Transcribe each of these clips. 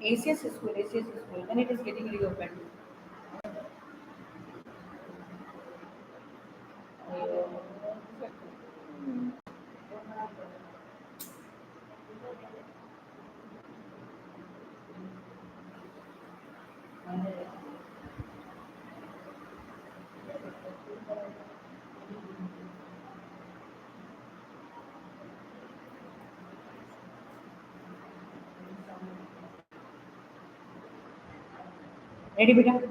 ACS is full, ACS is full. Then it is getting reopened. Ready, beta?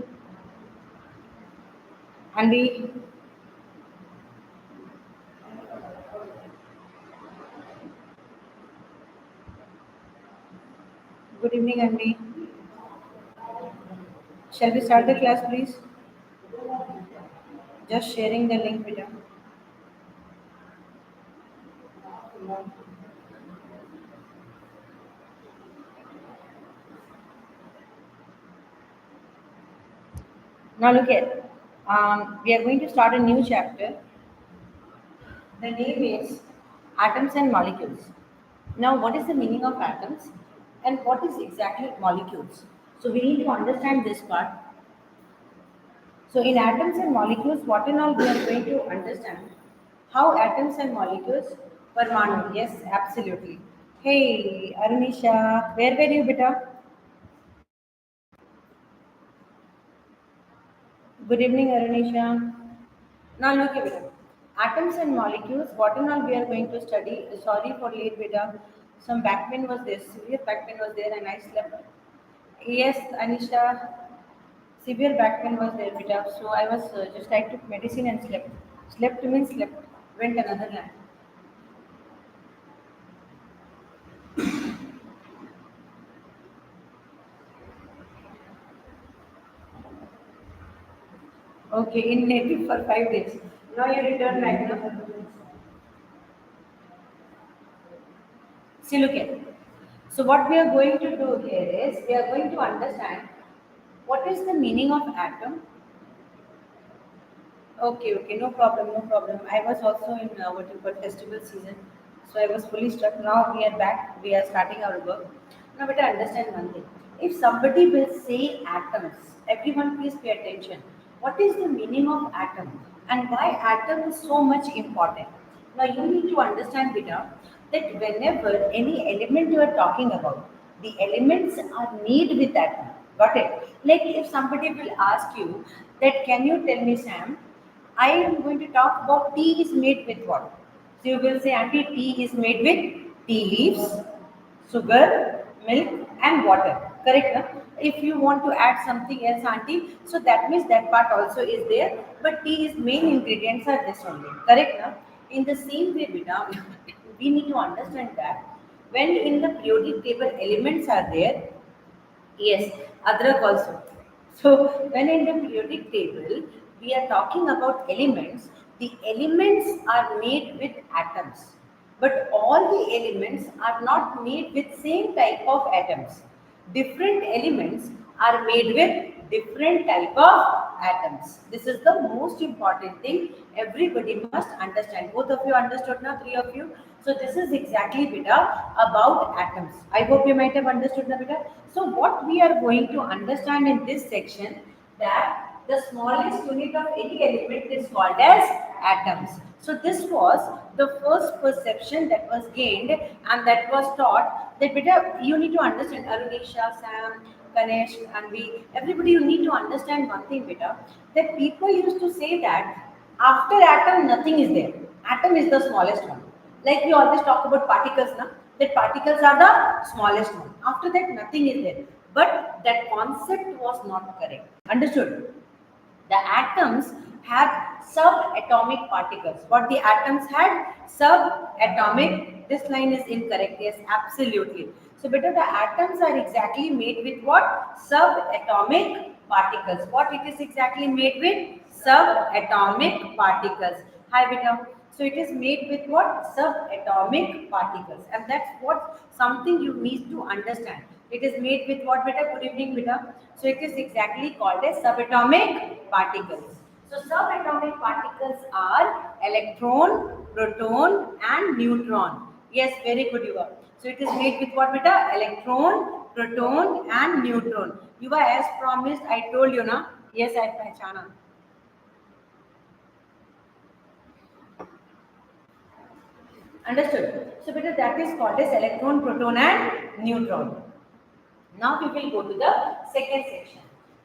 Andy. Good evening, Andy. Shall we start the class, please? Just sharing the link, beta. Now look at, we are going to start a new chapter. The name is Atoms and Molecules. Now, what is the meaning of atoms and what is exactly molecules? So we need to understand this part. So in atoms and molecules, what and all we are going to understand how atoms and molecules Parmanu. Yes, absolutely. Hey, Arunisha, where were you, beta? Good evening, Arunisha. Now look at it. Atoms and molecules, what and all we are going to study. Sorry for late, beta. Some back pain was there, severe back pain was there, and I slept. Yes, Anisha, severe back pain was there, beta. So I was just I took medicine and slept. Slept means slept. Went another land. Okay, in native for 5 days. Now you return back now. See, look at. So what we are going to do here is we are going to understand what is the meaning of atom. Okay, okay, no problem, no problem. I was also in what you call festival season, so I was fully struck. Now we are back. We are starting our work. Now, better understand one thing. If somebody will say atoms, everyone please pay attention. What is the meaning of atom and why atom is so much important? Now you need to understand, Beta, that whenever any element you are talking about, the elements are made with atom. Got it? Like if somebody will ask you that, can you tell me, Sam? I am going to talk about tea is made with what? So you will say, Auntie, tea is made with tea leaves, sugar, milk, and water. Correct? Na? If you want to add something else, Auntie, so that means that part also is there. But tea's main ingredients are this only. Correct? Na? In the same way, Bina, we need to understand that when in the periodic table elements are there, yes, adrak also. So when in the periodic table we are talking about elements, the elements are made with atoms. But all the elements are not made with same type of atoms. Different elements are made with different type of atoms. This is the most important thing everybody must understand. Both of you understood now, three of you. So this is exactly beta about atoms. I hope you might have understood now, beta. So what we are going to understand in this section, that the smallest unit of any element is called as atoms. So this was the first perception that was gained and that was taught, that beta you need to understand, Arunisha, Sam, Ganesh, and we, everybody, you need to understand one thing, beta, that people used to say that after atom nothing is there. Atom is the smallest one. Like we always talk about particles now, that particles are the smallest one. After that nothing is there. But that concept was not correct. Understood? The atoms had subatomic particles. What the atoms had? Subatomic. This line is incorrect. Yes, absolutely. So, better the atoms are exactly made with what? Subatomic particles. What it is exactly made with? Subatomic particles. Hi, beta. So it is made with what? Subatomic particles, and that's what something you need to understand. It is made with what, beta? Good evening, beta. So it is exactly called as subatomic particles. So subatomic particles are electron, proton, and neutron. Yes, very good you are. So it is made with what beta? Electron, proton and neutron. You are as promised, I told you na. Yes, I pehchana. Understood. So beta that is called as electron, proton and neutron. Now we will go to the second section.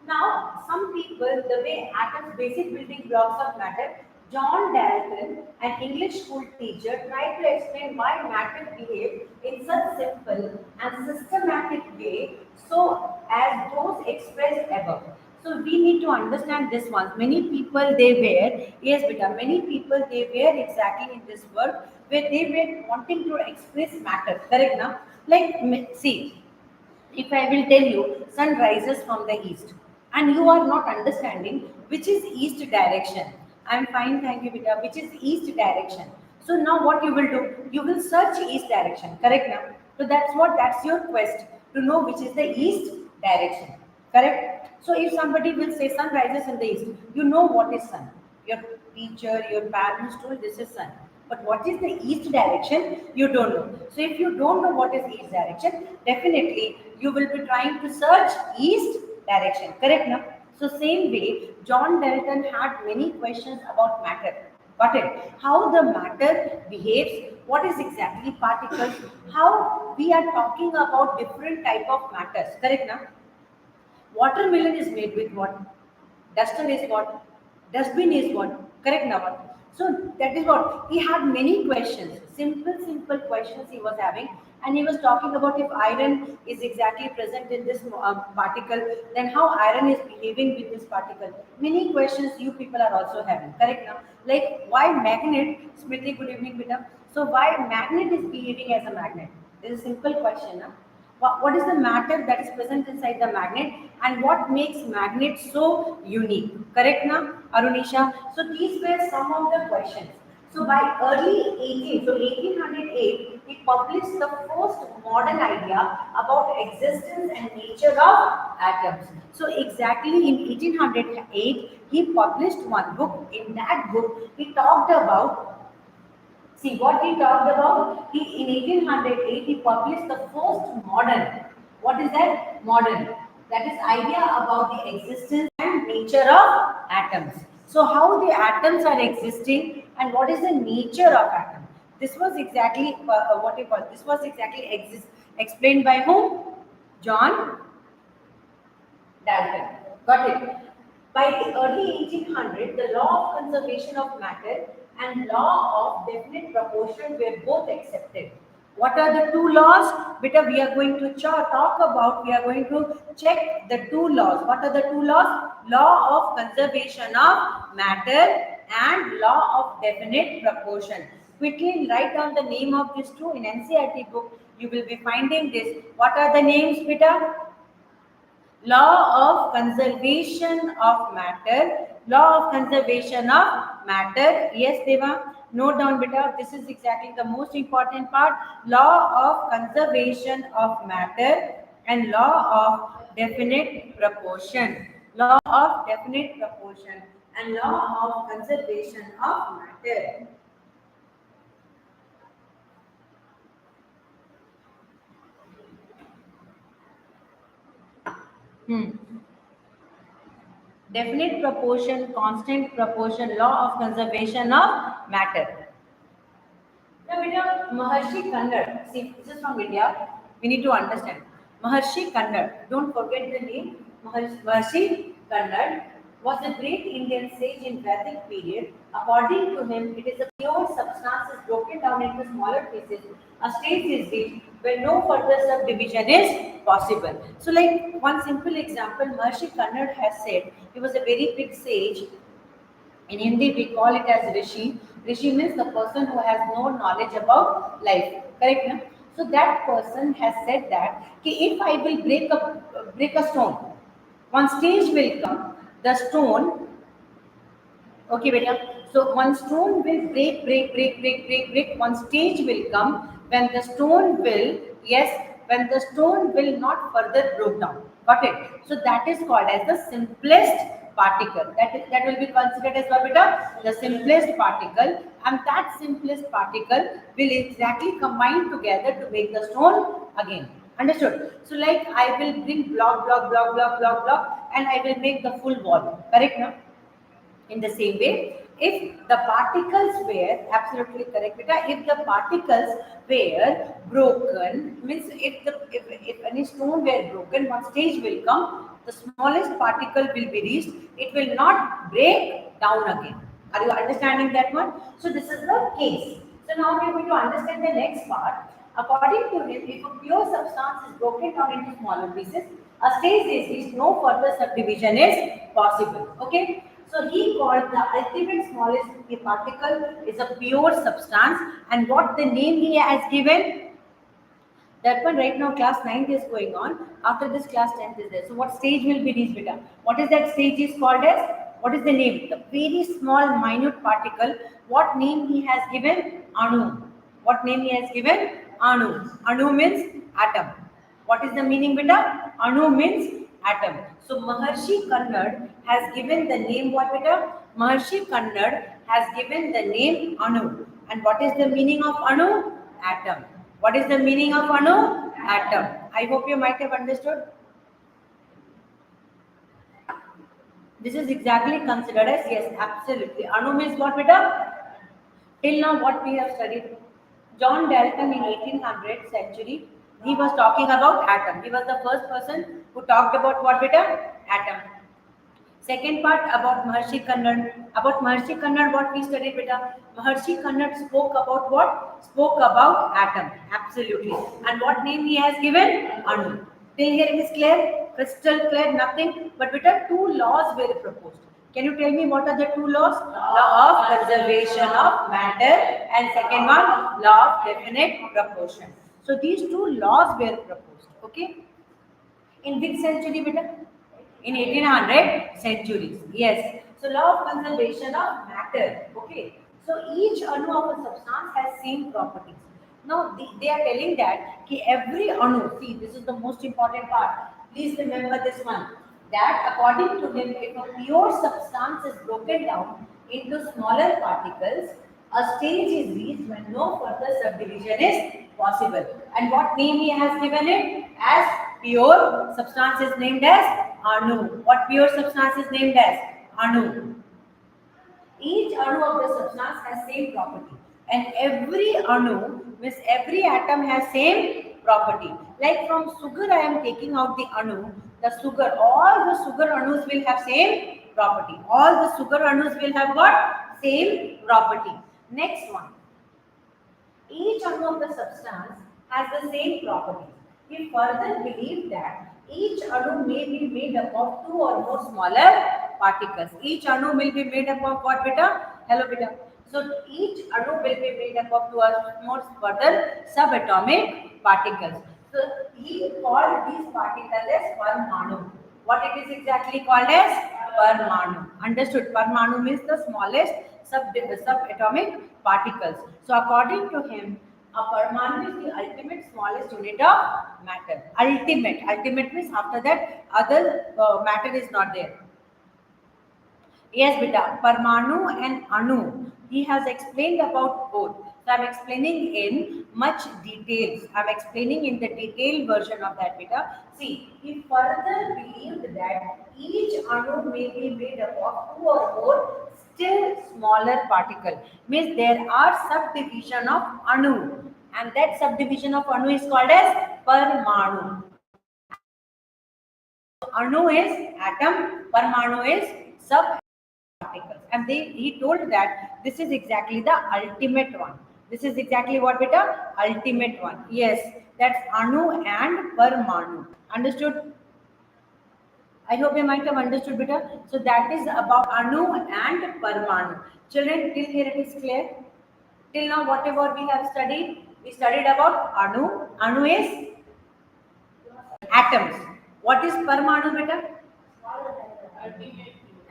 Now, some people, the way atoms, basic building blocks of matter, John Dalton, an English school teacher, tried to explain why matter behaves in such simple and systematic way, so as those expressed above. So we need to understand this one. Many people they were, yes, beta, many people they were exactly in this world where they were wanting to express matter. Correct now? Like, see, if I will tell you sun rises from the east and you are not understanding which is east direction. I am fine, thank you, Vita. Which is east direction. So now what you will do? You will search east direction, correct now? So that's your quest to know which is the east direction, correct? So if somebody will say sun rises in the east, you know what is sun. Your teacher, your parents told this is sun. But what is the east direction? You don't know. So if you don't know what is east direction, definitely you will be trying to search east direction. Correct now? So same way, John Dalton had many questions about matter. Got it? How the matter behaves, what is exactly particles, how we are talking about different type of matters. Correct now? Watermelon is made with what? Duster is what? Dustbin is what? Correct now what? So that is what he had many questions, simple questions he was having, and he was talking about if iron is exactly present in this particle, then how iron is behaving with this particle. Many questions you people are also having. Correct now, like why magnet? Smriti, good evening, beta. So why magnet is behaving as a magnet? This is a simple question. Huh? What is the matter that is present inside the magnet and what makes magnet so unique? Correct now, Arunisha? So these were some of the questions. So by early 1808, he published the first modern idea about existence and nature of atoms. So exactly in 1808, he published one book. In that book, he talked about. See what he talked about? He in 1808 he published the first modern. What is that? Modern. That is idea about the existence and nature of atoms. So how the atoms are existing and what is the nature of atom? This was exactly what you call. This was exactly explained by whom? John Dalton. Got it. By the early 1800s, the law of conservation of matter and law of definite proportion were both accepted. What are the two laws? Beta, we are going to talk about, we are going to check the two laws. What are the two laws? Law of conservation of matter and law of definite proportion. Quickly write down the name of these two in NCERT book. You will be finding this. What are the names, Beta? Law of conservation of matter. Law of conservation of matter. Yes, Deva. Note down, beta. This is exactly the most important part. Law of conservation of matter and law of definite proportion. Law of definite proportion and law of conservation of matter. Hmm. Definite proportion, constant proportion, law of conservation of matter. Now, beta, Maharshi Kannad, see, this is from India. We need to understand. Maharshi Kannad, don't forget the name. Maharshi Kannad was a great Indian sage in Vedic period. According to him, it is a pure substance is broken down into smaller pieces. A state is reached where no further subdivision is possible. So, like one simple example, Maharshi Kannad has said he was a very big sage. In Hindi, we call it as Rishi. Rishi means the person who has no knowledge about life. Correct? Na? So that person has said that if I will break a stone, one stage will come. The stone, okay, beta. So one stone will break. One stage will come when the stone will, yes, when the stone will not further broke down. Got it? So that is called as the simplest particle. That will be considered as what, beta? The simplest particle. and that simplest particle will exactly combine together to make the stone again. Understood? So like I will bring block, block, block, block, block, block, and I will make the full wall. Correct now? In the same way, if the particles were absolutely correct, beta, if the particles were broken, means if any stone were broken, one stage will come, the smallest particle will be reached, it will not break down again. Are you understanding that one? So this is the case. So now we are going to understand the next part. According to him, if a pure substance is broken down into smaller pieces, a stage is reached, no further subdivision is possible. Okay. So he called the ultimate smallest particle is a pure substance, and what the name he has given, that one right now class 9th is going on. After this class 10th is there. So what stage will be reached, beta? What is that stage is called as? What is the name? The very small minute particle. What name he has given? Anu. What name he has given? Anu. Anu means atom. What is the meaning, beta? Anu means atom. So Maharshi Kannad has given the name what, beta? Maharshi Kannad has given the name Anu. And what is the meaning of Anu? Atom. What is the meaning of Anu? Atom. I hope you might have understood. This is exactly considered as, yes, absolutely. Anu means what, beta? Till now what we have studied. John Dalton in 1800 century, he was talking about atom. He was the first person who talked about what, beta? Atom. Second part about Maharshi Kannad. About Maharshi Kannad, what we studied, beta? Maharshi Kannad spoke about what? Spoke about atom. Absolutely. And what name he has given? Anu. Till here it is clear? Crystal clear, nothing. But beta, two laws were proposed. Can you tell me what are the two laws? Law of conservation of matter, and second one, law of definite proportion. So these two laws were proposed. Okay. In which century, beta? In 1800 centuries. Yes. So law of conservation of matter. Okay. So each anu of a substance has same properties. Now they are telling that ki every anu, see, this is the most important part. Please remember this one. That according to him, if a pure substance is broken down into smaller particles, a stage is reached when no further subdivision is possible. And what name he has given it? As pure substance is named as Anu. What pure substance is named as? Anu. Each anu of the substance has same property, and every anu means every atom has same property. Like from sugar, I am taking out the anu. The sugar, all the sugar anus will have same property. All the sugar anus will have what? Same property. Next one. Each anu of the substance has the same property. We further believe that each anu may be made up of two or more smaller particles. Each anu will be made up of what, beta? Hello, beta. So each anu will be made up of two or more further subatomic particles. So he called these particles as Parmanu. What it is exactly called as? Parmanu. Understood? Parmanu means the smallest subatomic particles. So according to him, a Parmanu is the ultimate smallest unit of matter. Ultimate means after that other matter is not there. Yes, beta. Parmanu and Anu. He has explained about both. So I'm explaining in much details. I'm explaining in the detailed version of that, beta. See, he further believed that each Anu may be made up of two or more still smaller particle. Means there are subdivision of Anu, and that subdivision of Anu is called as Parmanu. Anu is atom, Parmanu is sub particles, and he told that this is exactly the ultimate one. This is exactly what, beta? Ultimate one. Yes, that's Anu and Parmanu. Understood? I hope you might have understood, beta. So that is about Anu and Parmanu. Children, till here it is clear. Till now, whatever we have studied, we studied about Anu. Anu is atoms. What is Parmanu, beta?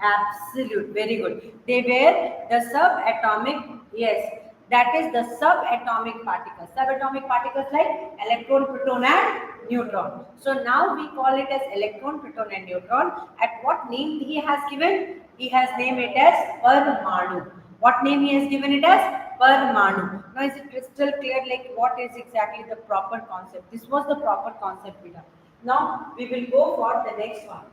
Absolute, very good. They were the subatomic, yes, that is the subatomic particles. Subatomic particles like electron, proton, and neutron. So now we call it as electron, proton, and neutron. At what name he has given? He has named it as Parmanu. What name he has given it as? Parmanu. Now is it crystal clear like what is exactly the proper concept? This was the proper concept, Peter. Now we will go for the next one.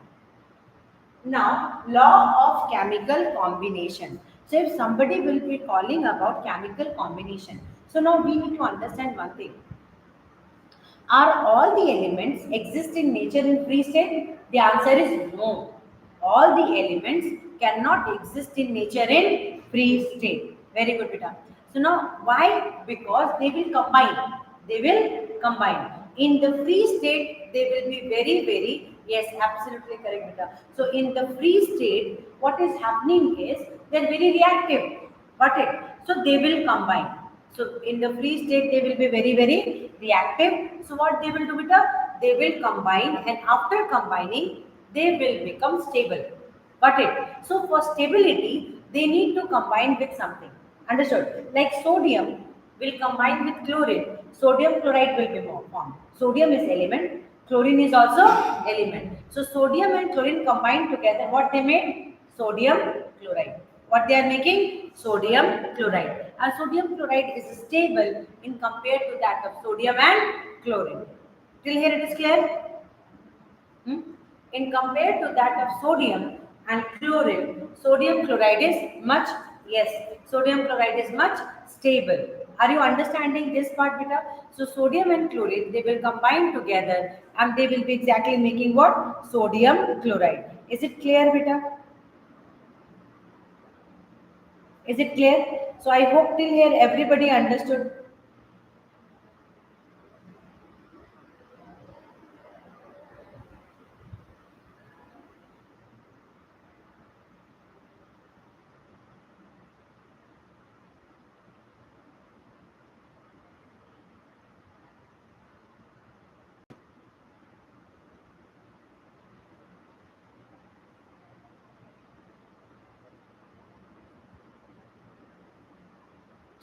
Now, law of chemical combination. So, if somebody will be calling about chemical combination, so now we need to understand one thing. Are all the elements exist in nature in free state? The answer is no. All the elements cannot exist in nature in free state. Very good, Beta. So now why? Because they will combine. They will combine. In the free state, they will be very, yes, absolutely correct, Beta. So in the free state, what is happening is they are very reactive. Got it? So they will combine. So in the free state, they will be very reactive. So what they will do with that? They will combine, and after combining, they will become stable. Got it? So for stability, they need to combine with something. Understood? Like sodium will combine with chlorine. Sodium chloride will be formed. Sodium is element. Chlorine is also element. So sodium and chlorine combined together. What they made? Sodium chloride. What they are making? Sodium chloride. And sodium chloride is stable in compared to that of sodium and chlorine. Till here it is clear? Hmm? In compared to that of sodium and chlorine, sodium chloride is much, yes, sodium chloride is much stable. Are you understanding this part, beta? So sodium and chlorine, they will combine together and they will be exactly making what? Sodium chloride. Is it clear, beta? Is it clear? So I hope till here everybody understood.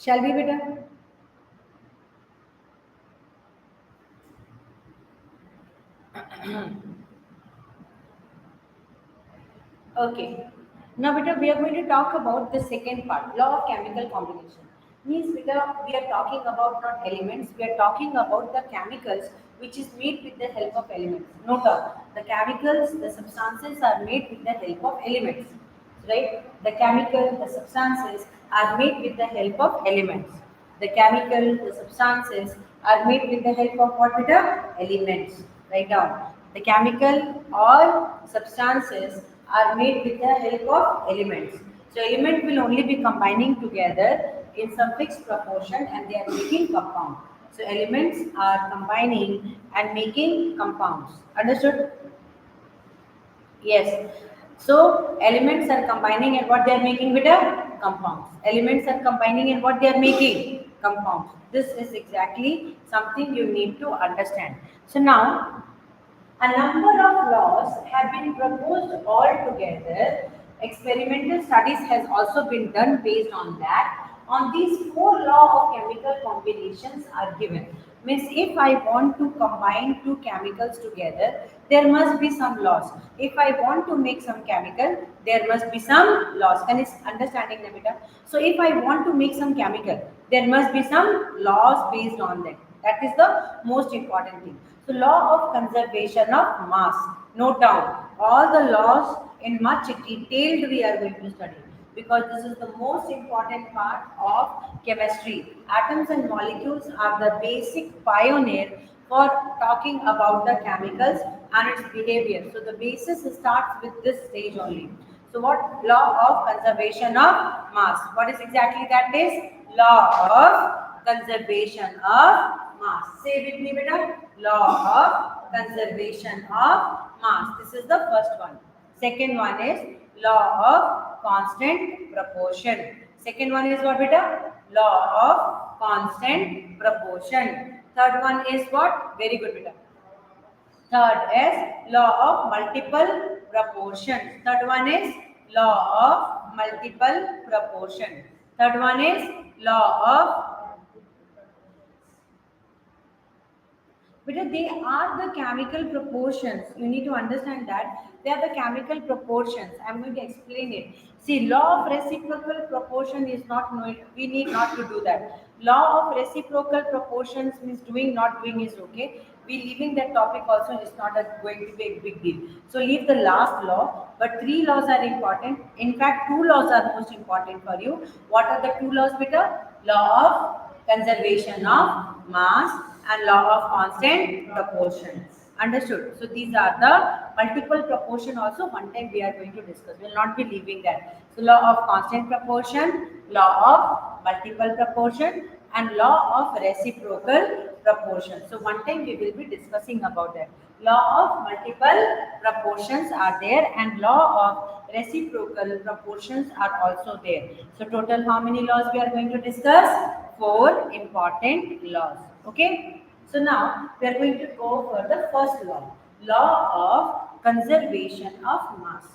Shall we, beta? Okay. Now, beta, we are going to talk about the second part, law of chemical combination. Means, beta, we are talking about not elements, we are talking about the chemicals which is made with the help of elements. Note down, the chemicals, the substances are made with the help of elements. Right? The chemical, the substances are made with the help of elements. The chemical, the substances are made with the help of what, beta? Elements. Write down. The chemical or substances are made with the help of elements. So element will only be combining together in some fixed proportion and they are making compound. So elements are combining and making compounds. Understood? Yes. So elements are combining and what they are making with a compounds. Elements are combining and what they are making compounds. This is exactly something you need to understand. So now a number of laws have been proposed all together. Experimental studies has also been done based on that. On these four laws of chemical combinations are given. Means if I want to combine two chemicals together, there must be some laws. If I want to make some chemical, there must be some laws. Can you understanding, Namita? So if I want to make some chemical, there must be some laws based on that. That is the most important thing. So law of conservation of mass. Note down all the laws in much detailed we are going to study because this is the most important part of chemistry. Atoms and molecules are the basic pioneer for talking about the chemicals and its behavior. So the basis starts with this stage only. So what law of conservation of mass? What is exactly that is? Law of conservation of mass. Say with me, beta. Law of conservation of mass. This is the first one. Second one is law of constant proportion. Second one is what, beta? Law of constant proportion. Third one is what? Very good, beta. Third is law of multiple proportion. Third one is law of multiple proportion. Third one is law of Because they are the chemical proportions. You need to understand that they are the chemical proportions. I'm going to explain it. See, law of reciprocal proportion is not, we need not to do that. Law of reciprocal proportions means doing, not doing is okay. We leaving that topic also is not going to be a big deal. So leave the last law, but three laws are important. In fact, two laws are most important for you. What are the two laws, beta? Law of conservation of mass and law of constant proportion. Understood? So these are the multiple proportion also one time we are going to discuss. We will not be leaving that. So law of constant proportion, law of multiple proportion and law of reciprocal proportion. So one time we will be discussing about that. Law of multiple proportions are there and law of reciprocal proportions are also there. So total how many laws we are going to discuss? Four important laws. Okay. So now we are going to go for the first law. Law of conservation of mass.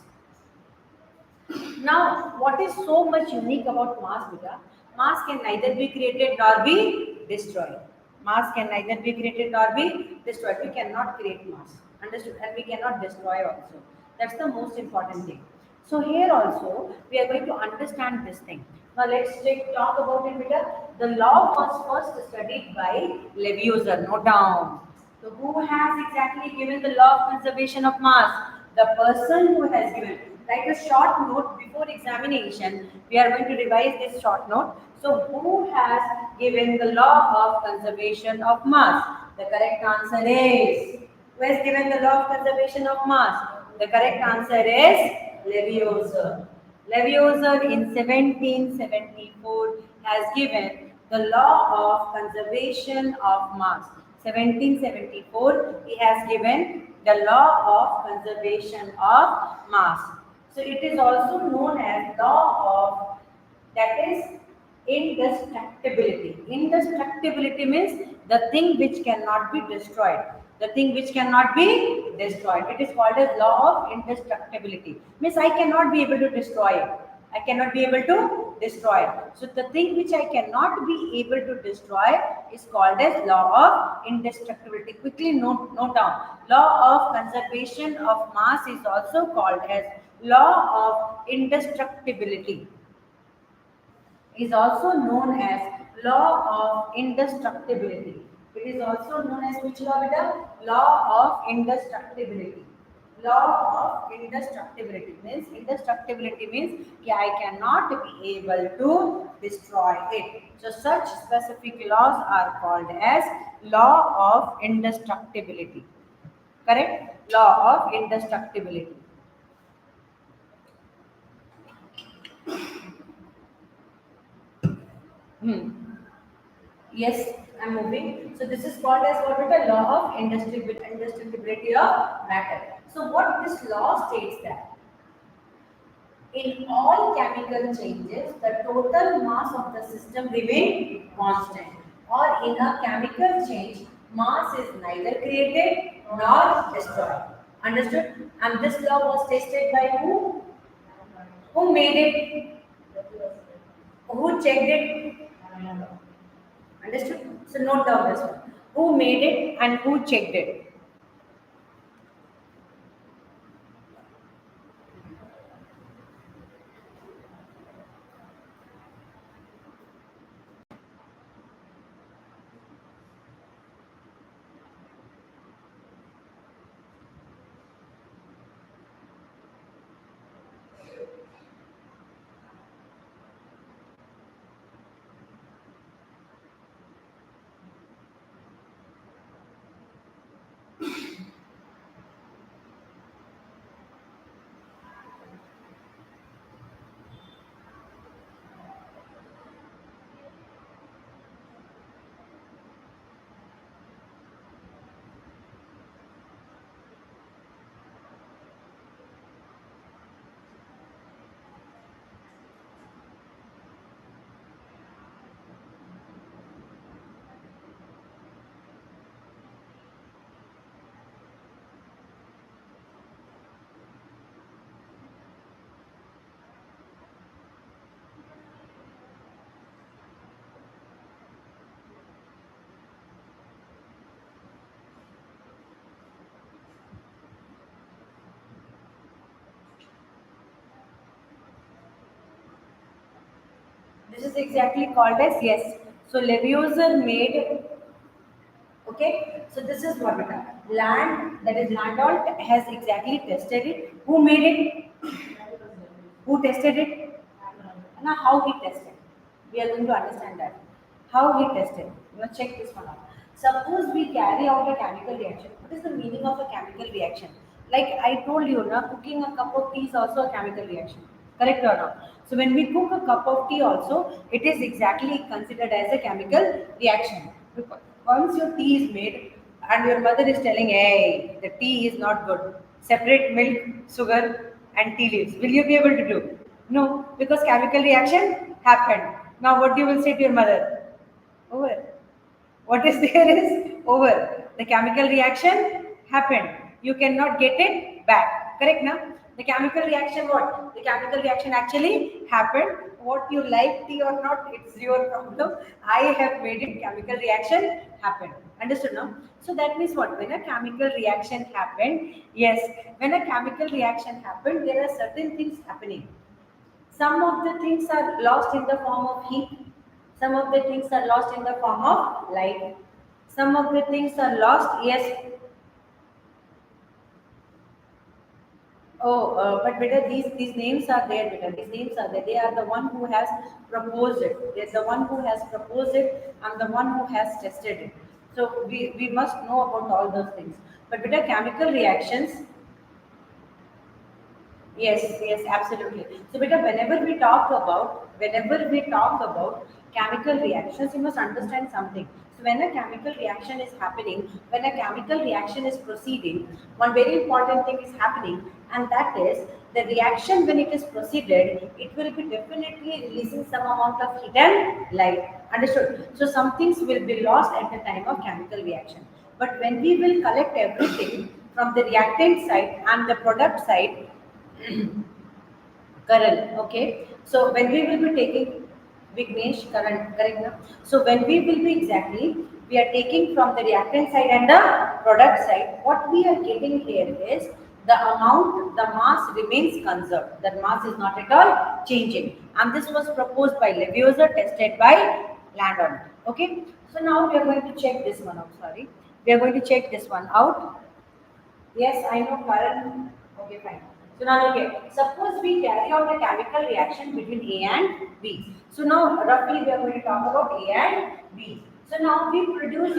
Now, what is so much unique about mass, beta? Mass can neither be created nor be destroyed. Mass can neither be created nor be destroyed. We cannot create mass. Understood? And we cannot destroy also. That's the most important thing. So here also, we are going to understand this thing. Now let's talk about it, beta. The law was first studied by Leviosa. Note down. So who has exactly given the law of conservation of mass? The person who has given. Write a short note before examination. We are going to revise this short note. So who has given the law of conservation of mass? The correct answer is, who has given the law of conservation of mass? The correct answer is Leviosa. Leviosa in 1774 has given the law of conservation of mass. 1774 he has given the law of conservation of mass. So it is also known as law of, that is, indestructibility. Indestructibility means the thing which cannot be destroyed. The thing which cannot be destroyed. It is called as law of indestructibility. Means I cannot be able to destroy it. I cannot be able to destroy it. So the thing which I cannot be able to destroy is called as law of indestructibility. Quickly note down. Law of conservation of mass is also called as law of indestructibility. Is also known as law of indestructibility. It is also known as which law, beta? Law of indestructibility. Law of indestructibility means that I cannot be able to destroy it. So such specific laws are called as law of indestructibility. Correct? Law of indestructibility. Hmm. Yes, I'm moving. So this is called as what is the law of indestructibility of matter. So what this law states that in all chemical changes, the total mass of the system remain constant. Or in a chemical change, mass is neither created nor destroyed. Understood? And this law was tested by who? Who made it? Who checked it? Understood? So note down this one. Who made it and who checked it? This is exactly called as, yes. So Leviosa made. Okay, so this is what it is. Land, that is Landau has exactly tested it. Who made it? Who tested it? Now how he tested? We are going to understand that. How he tested. Now check this one out. Suppose we carry out a chemical reaction. What is the meaning of a chemical reaction? Like I told you, now cooking a cup of tea is also a chemical reaction. Correct or not? So when we cook a cup of tea also, it is exactly considered as a chemical reaction. Because once your tea is made and your mother is telling, hey, the tea is not good, separate milk, sugar and tea leaves, will you be able to do? No, because chemical reaction happened. Now what you will say to your mother? Over. What is there is over. The chemical reaction happened. You cannot get it back. Correct now? The chemical reaction what? The chemical reaction actually happened. What you like tea or not, it's your problem. I have made it chemical reaction happen. Understood now? So that means what? When a chemical reaction happened, yes, when a chemical reaction happened, there are certain things happening. Some of the things are lost in the form of heat. Some of the things are lost in the form of light. Some of the things are lost, yes. Oh, but better these names are there, better. These names are there. They are the one who has proposed it. There's the one who has proposed it and the one who has tested it. So we must know about all those things. But better chemical reactions. Yes, yes, absolutely. So, beta, whenever we talk about chemical reactions, you must understand something. So, when a chemical reaction is happening, when a chemical reaction is proceeding, one very important thing is happening, and that is the reaction when it is proceeded, it will be definitely releasing some amount of heat and light. Understood? So, some things will be lost at the time of chemical reaction. But when we will collect everything from the reactant side and the product side, current, okay. So when we will be taking Vignesh current, correct now? So when we will be exactly, we are taking from the reactant side and the product side. What we are getting here is the amount, the mass remains conserved. That mass is not at all changing. And this was proposed by Leviosa, tested by Landon. Okay. So now we are going to check this one out. Sorry, we are going to check this one out. Yes, I know current. Okay, fine. So now okay. Suppose we carry out a chemical reaction between A and B. So now roughly we are going to talk about A and B. So now we produce,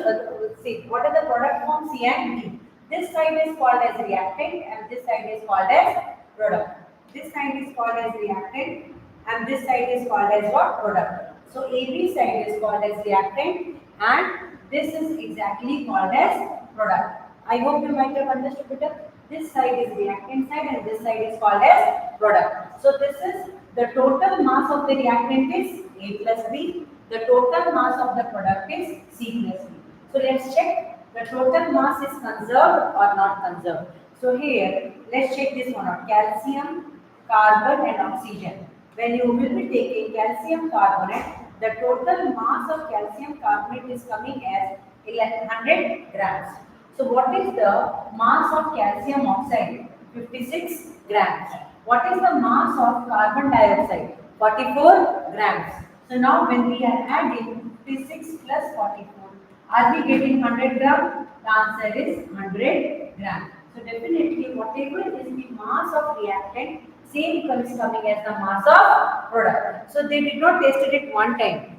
see, what are the product forms C and B? This side is called as reactant and this side is called as product. This side is called as reactant and this side is called as what? Product. So AB side is called as reactant and this is exactly called as product. I hope you might have understood better. This side is reactant side and this side is called as product. So this is the total mass of the reactant is A plus B. The total mass of the product is C plus B. So let's check the total mass is conserved or not conserved. So here let's check this one out. Calcium, carbon and oxygen. When you will be taking calcium carbonate, the total mass of calcium carbonate is coming as 1100 grams. So what is the mass of calcium oxide? 56 grams. What is the mass of carbon dioxide? 44 grams. So now when we are adding 56 plus 44, are we getting 100 gram? The answer is 100 gram. So definitely whatever is the mass of reactant, same is coming as the mass of product. So they did not test it one time.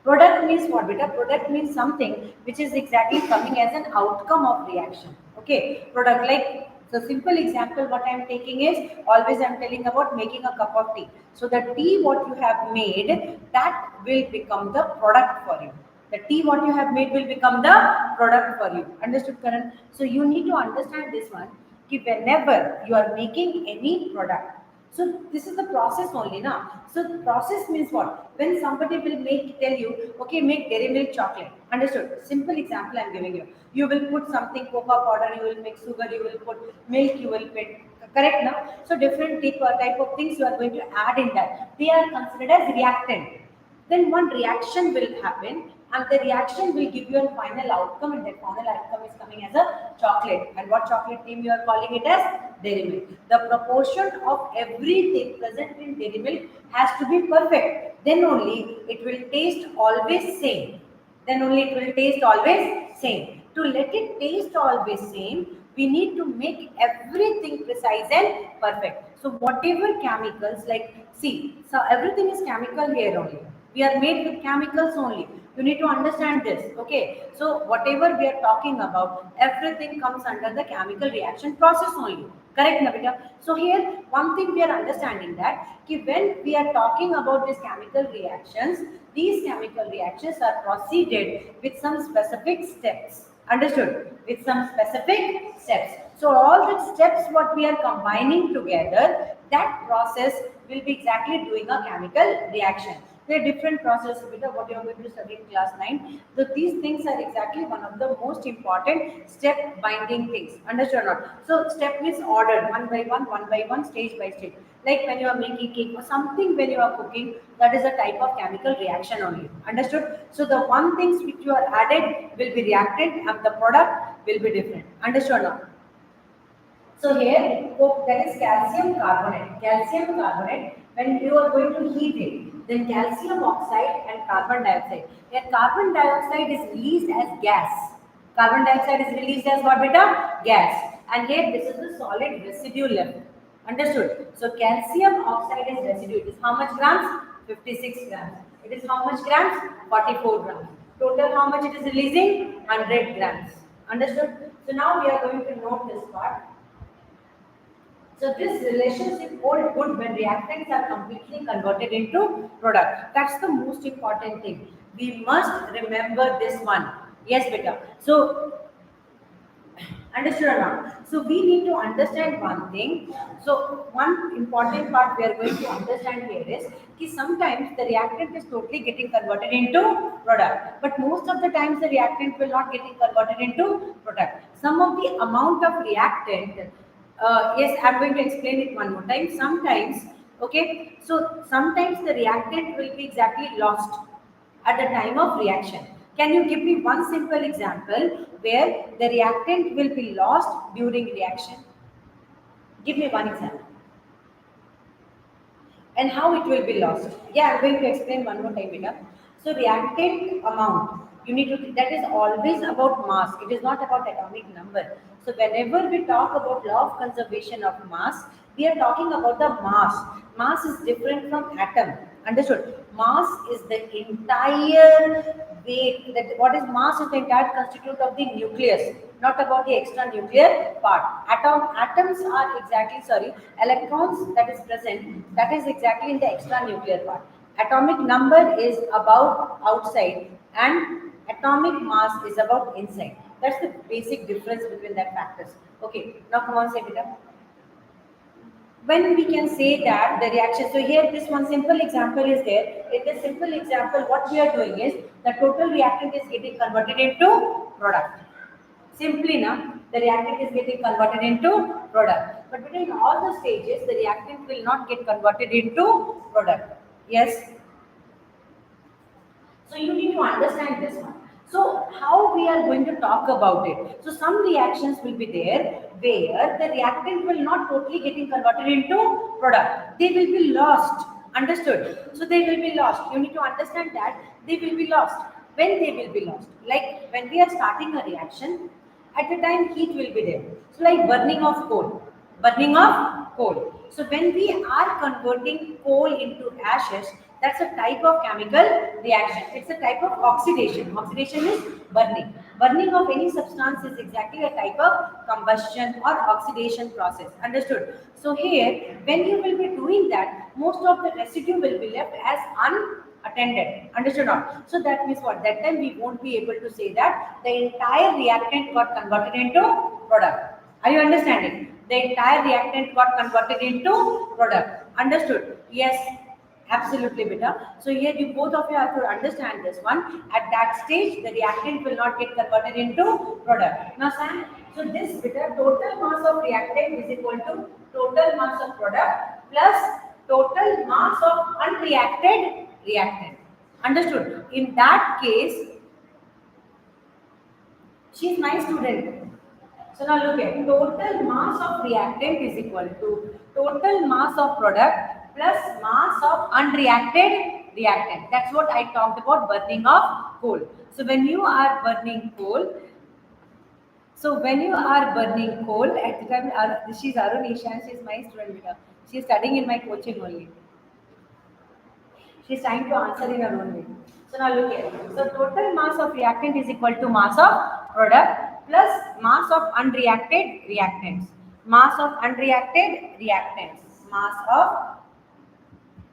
Product means what, beta? Product means something which is exactly coming as an outcome of reaction. Okay, product like, so simple example what I am taking is, always I am telling about making a cup of tea. So the tea what you have made, that will become the product for you. The tea what you have made will become the product for you. Understood, Karan? So you need to understand this one, कि whenever you are making any product, so this is the process only now. So the process means what? When somebody will tell you, okay, make dairy milk chocolate. Understood? Simple example I am giving you. You will put something cocoa powder, you will make sugar, you will put milk, you will put, correct now? So different type of things you are going to add in that. They are considered as reactant. Then one reaction will happen and the reaction will give you a final outcome, and that final outcome is coming as a chocolate. And what chocolate name you are calling it as? Dairy milk. The proportion of everything present in dairy milk has to be perfect. Then only it will taste always same. Then only it will taste always same. To let it taste always same, we need to make everything precise and perfect. So whatever chemicals, like see, so everything is chemical here only. We are made with chemicals only. You need to understand this. Okay. So whatever we are talking about, everything comes under the chemical reaction process only. Correct, Navita? So here, one thing we are understanding that when we are talking about these chemical reactions, these chemical reactions are proceeded with some specific steps. Understood? With some specific steps. So all the steps what we are combining together, that process will be exactly doing a chemical reaction. There are different processes with what you are going to study in class 9. So these things are exactly one of the most important step binding things. Understood or not? So step means ordered, one by one, stage by stage. Like when you are making cake or something, when you are cooking, that is a type of chemical reaction only. Understood? So the one things which you are added will be reacted and the product will be different. Understood or not? So here, that is calcium carbonate. Calcium carbonate, when you are going to heat it, then calcium oxide and carbon dioxide. Here carbon dioxide is released as gas. Carbon dioxide is released as what, beta? Gas. And here this is the solid residue left. Understood? So calcium oxide is residue. It is how much grams? 56 grams. It is how much grams? 44 grams. Total how much it is releasing? 100 grams. Understood? So now we are going to note this part. So this relationship hold good when reactants are completely converted into product. That's the most important thing. We must remember this one. Yes, beta. So understood or not? So we need to understand one thing. So one important part we are going to understand here is that sometimes the reactant is totally getting converted into product, but most of the times the reactant will not getting converted into product. Some of the amount of reactant, yes, I'm going to explain it one more time. Sometimes, okay, so sometimes the reactant will be exactly lost at the time of reaction. Can you give me one simple example where the reactant will be lost during reaction? Give me one example. And how it will be lost. Yeah, I'm going to explain one more time, Beta. So reactant amount, you need to, that is always about mass. It is not about atomic number. So whenever we talk about law of conservation of mass, we are talking about the mass. Mass is different from atom. Understood? Mass is the entire weight. That what is mass is the entire constituent of the nucleus, not about the extra nuclear part. Atoms are exactly, sorry, electrons that is present, that is exactly in the extra nuclear part. Atomic number is about outside and atomic mass is about inside. That's the basic difference between that factors. Okay, now come on, say it up. When we can say that the reaction, so here this one simple example is there. In this simple example, what we are doing is the total reactant is getting converted into product. Simply now, the reactant is getting converted into product. But between all the stages, the reactant will not get converted into product. Yes. So you need to understand this one. So how we are going to talk about it? So some reactions will be there where the reactant will not totally getting converted into product. They will be lost. Understood? So they will be lost. You need to understand that they will be lost. When they will be lost? Like when we are starting a reaction, at the time heat will be there. So like burning of coal. Burning of coal. So when we are converting coal into ashes, that's a type of chemical reaction. It's a type of oxidation. Oxidation is burning. Burning of any substance is exactly a type of combustion or oxidation process. Understood? So here, when you will be doing that, most of the residue will be left as unattended. Understood or not? So that means what? That time we won't be able to say that the entire reactant got converted into product. Are you understanding? The entire reactant got converted into product. Understood? Yes. Absolutely, beta. So here you both of you have to understand this one. At that stage, the reactant will not get converted into product. Now, Sam, so this beta total mass of reactant is equal to total mass of product plus total mass of unreacted reactant. Understood? In that case, She is my student. So now look at total mass of reactant is equal to total mass of product plus mass of unreacted reactant. That's what I talked about burning of coal. So when you are burning coal, at the time, she's Arunisha and she's my student. She's studying in my coaching only. She's trying to answer in her own way. So now look here. So total mass of reactant is equal to mass of product plus mass of unreacted reactants. Mass of unreacted reactants. Mass of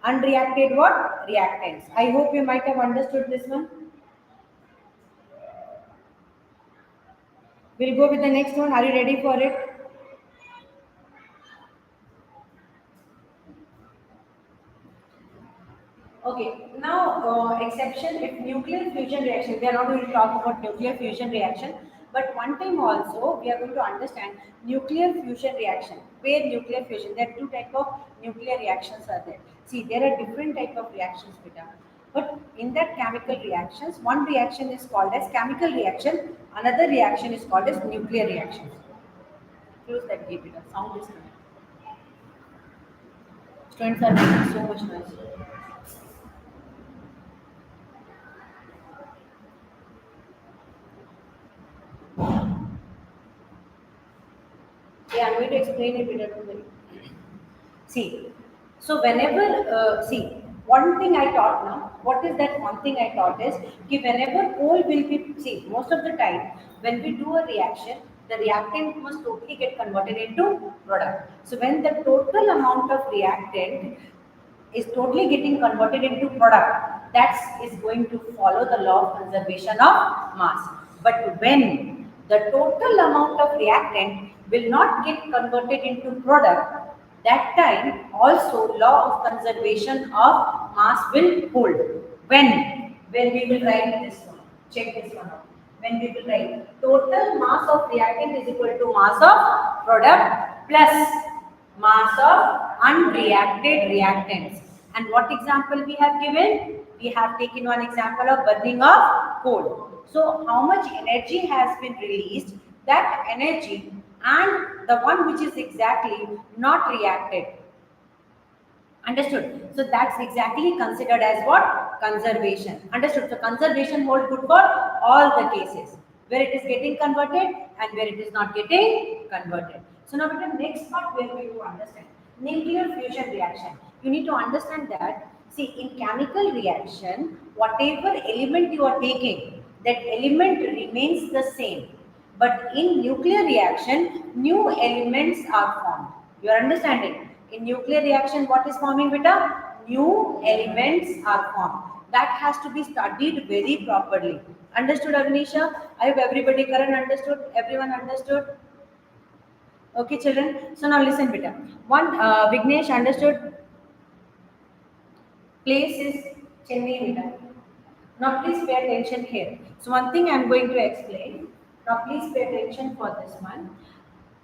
unreacted what? Reactants. I hope you might have understood this one. We'll go with the next one. Are you ready for it? Okay, now exception if nuclear fusion reaction, we are not going to talk about nuclear fusion reaction, but one time also we are going to understand nuclear fusion reaction. Where nuclear fusion, there are two type of nuclear reactions are there. See, there are different type of reactions, beta. But in that chemical reactions, one reaction is called as chemical reaction, another reaction is called as nuclear reactions. Close that gate, beta. Sound is coming. Students are making so much noise. Yeah, I'm going to explain it better. Don't worry. See, so whenever, one thing I taught now, what is that one thing I taught is, whenever coal will be, see, most of the time, when we do a reaction, the reactant must totally get converted into product. So when the total amount of reactant is totally getting converted into product, that is going to follow the law of conservation of mass. But when the total amount of reactant will not get converted into product, that time also law of conservation of mass will hold. When we will write this one, check this one out. When we will write total mass of reactant is equal to mass of product plus mass of unreacted reactants. And what example we have given? We have taken one example of burning of coal. So how much energy has been released? That energy and the one which is exactly not reacted. Understood? So that's exactly considered as what? Conservation. Understood? So conservation holds good for all the cases where it is getting converted and where it is not getting converted. So now the next part where we will understand nuclear fusion reaction. You need to understand that, see, in chemical reaction, whatever element you are taking, that element remains the same. But in nuclear reaction, new elements are formed. You are understanding? In nuclear reaction, what is forming, beta? New elements are formed. That has to be studied very properly. Understood, Agnisha? I hope everybody current understood. Everyone understood? Okay, children. So now listen, beta. One, Vignesh understood. Place is Chennai, beta. Now please pay attention here. So one thing I am going to explain. Now please pay attention for this one.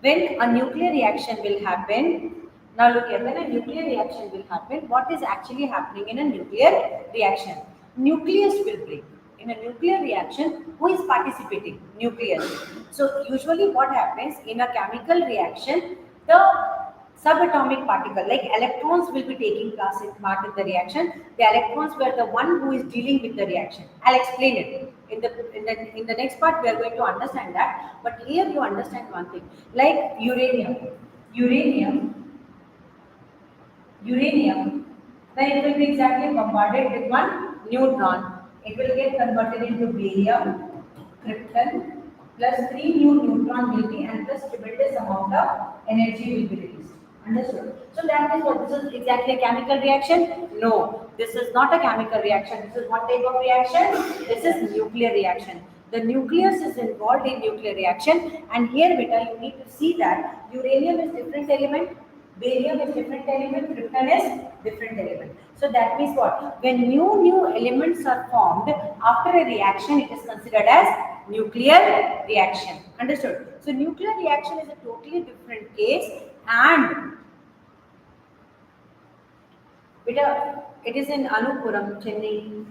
When a nuclear reaction will happen, now look here, when a nuclear reaction will happen, what is actually happening in a nuclear reaction? Nucleus will break. In a nuclear reaction, who is participating? Nucleus. So usually what happens in a chemical reaction, the subatomic particle like electrons will be taking part in the reaction. The electrons were the one who is dealing with the reaction. I'll explain it in the next part. We are going to understand that, but here you understand one thing, like uranium, then it will be exactly bombarded with one neutron. It will get converted into barium, krypton, plus 3 new neutron will be, and plus tremendous amount of energy will be released. Understood? So that is what this is exactly a chemical reaction? No, this is not a chemical reaction. This is what type of reaction? This is nuclear reaction. The nucleus is involved in nuclear reaction, and here beta you need to see that uranium is different element, barium is different element, krypton is different element. So that means what? When new elements are formed after a reaction, it is considered as nuclear reaction. Understood? So nuclear reaction is a totally different case, and it is in Anupuram, Chennai.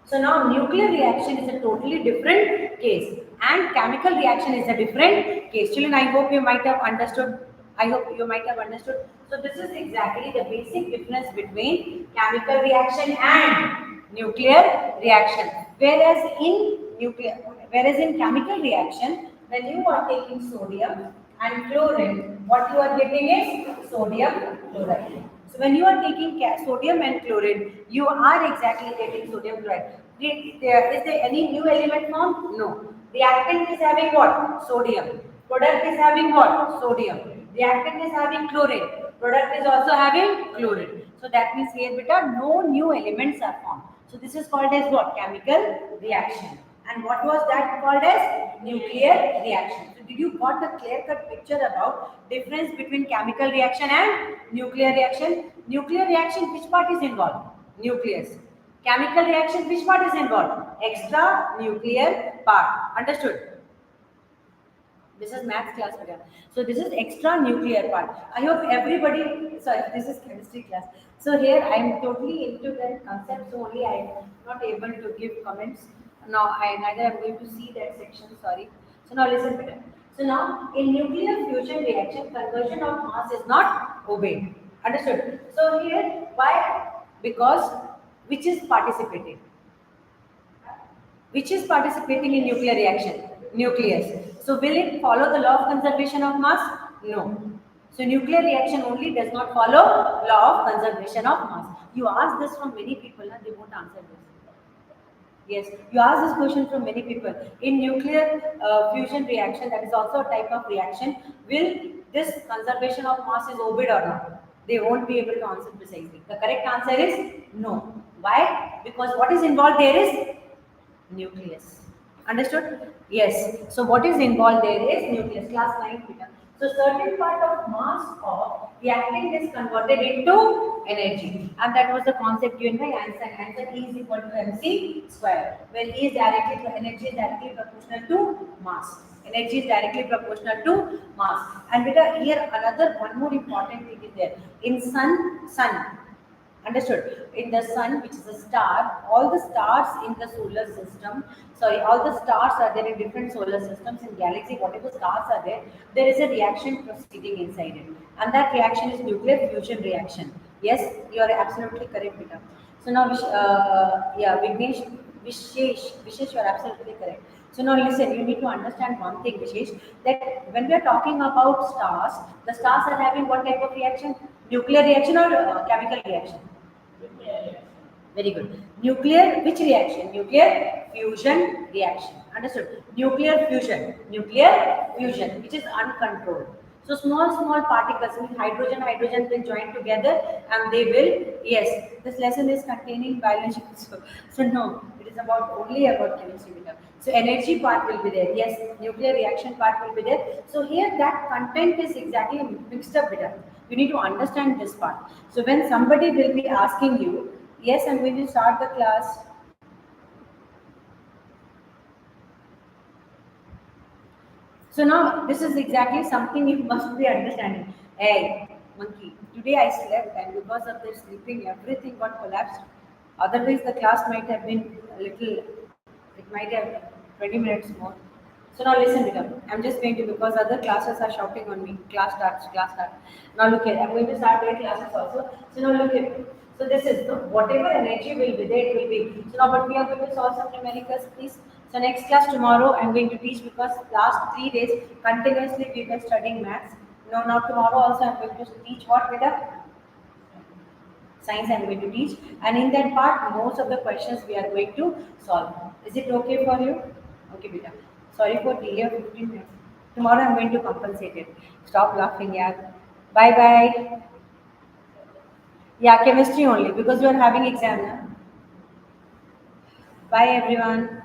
So now nuclear reaction is a totally different case. and chemical reaction is a different case. Children, I hope you might have understood. I hope you might have understood. So this is exactly the basic difference between chemical reaction and nuclear reaction. Whereas in chemical reaction, when you are taking sodium and chlorine, what you are getting is sodium chloride. So when you are taking sodium and chlorine, you are exactly getting sodium chloride. Is there any new element formed? No. Reactant is having what? Sodium. Product is having what? Sodium. Reactant is having chlorine. Product is also having chlorine. So that means here beta no new elements are formed. So this is called as what? Chemical reaction. And what was that called as? Nuclear reaction. So did you got a clear-cut picture about difference between chemical reaction and nuclear reaction? Nuclear reaction, which part is involved? Nucleus. Chemical reaction, which part is involved? Extra nuclear part. Understood? This is maths class again. So this is extra nuclear part. I hope everybody, sorry, this is chemistry class. So here I am totally into that concept, so only I am not able to give comments. Now I neither am going to see that section, sorry. So now listen better. So now in nuclear fusion reaction, conversion of mass is not obeyed. Understood? So here, why? Because which is participating? Which is participating in nuclear reaction? Nucleus. So will it follow the law of conservation of mass? No. So nuclear reaction only does not follow law of conservation of mass. You ask this from many people and they won't answer this. Yes, you ask this question from many people. In nuclear fusion reaction, that is also a type of reaction, will this conservation of mass is obeyed or not? They won't be able to answer precisely. The correct answer is no. Why? Because what is involved there is nucleus. Understood? Yes. So what is involved there is nucleus. Class 9 beta. So certain part of mass of reactant is converted into energy, and that was the concept given by Einstein. Einstein E is equal to mc square, where E is directly energy is directly proportional to mass. Energy is directly proportional to mass. And beta, here another one more important thing is there. In sun. Understood? In the sun, which is a star, all the stars in the solar system, all the stars are there in different solar systems in galaxy, whatever stars are there is a reaction proceeding inside it. And that reaction is nuclear fusion reaction. Yes, you are absolutely correct, Beta. So now, Vishesh, you are absolutely correct. So now listen, you need to understand one thing, Vishesh, that when we are talking about stars, the stars are having what type of reaction? Nuclear reaction or chemical reaction? Very good. Nuclear, which reaction? Nuclear fusion reaction. Understood? Nuclear fusion, which is uncontrolled. So small particles, means hydrogen will join together and they will, yes, this lesson is containing biology. So no, it is only about chemistry. So energy part will be there. Yes, nuclear reaction part will be there. So here that content is exactly mixed up with it. You need to understand this part. So when somebody will be asking you, yes, I'm going to start the class. So now this is exactly something you must be understanding. Hey, monkey, today I slept and because of this sleeping, everything got collapsed. Otherwise, the class might have been a little, it might have 20 minutes more. So now listen, Vikram. I'm just going to, because other classes are shouting on me. Class starts. Now look here. I'm going to start their classes also. So now look here. So this is whatever energy will be there, it will be. So now, but we are going to solve some numericals, please. So next class tomorrow, I'm going to teach because last 3 days continuously we were studying maths. Now tomorrow also I'm going to teach what, Veda? Science I'm going to teach, and in that part most of the questions we are going to solve. Is it okay for you? Okay, beta. Sorry for delay of 15 minutes. Tomorrow I'm going to compensate it. Stop laughing, yeah. Bye bye. Yeah, chemistry only because we are having exam now. Bye everyone.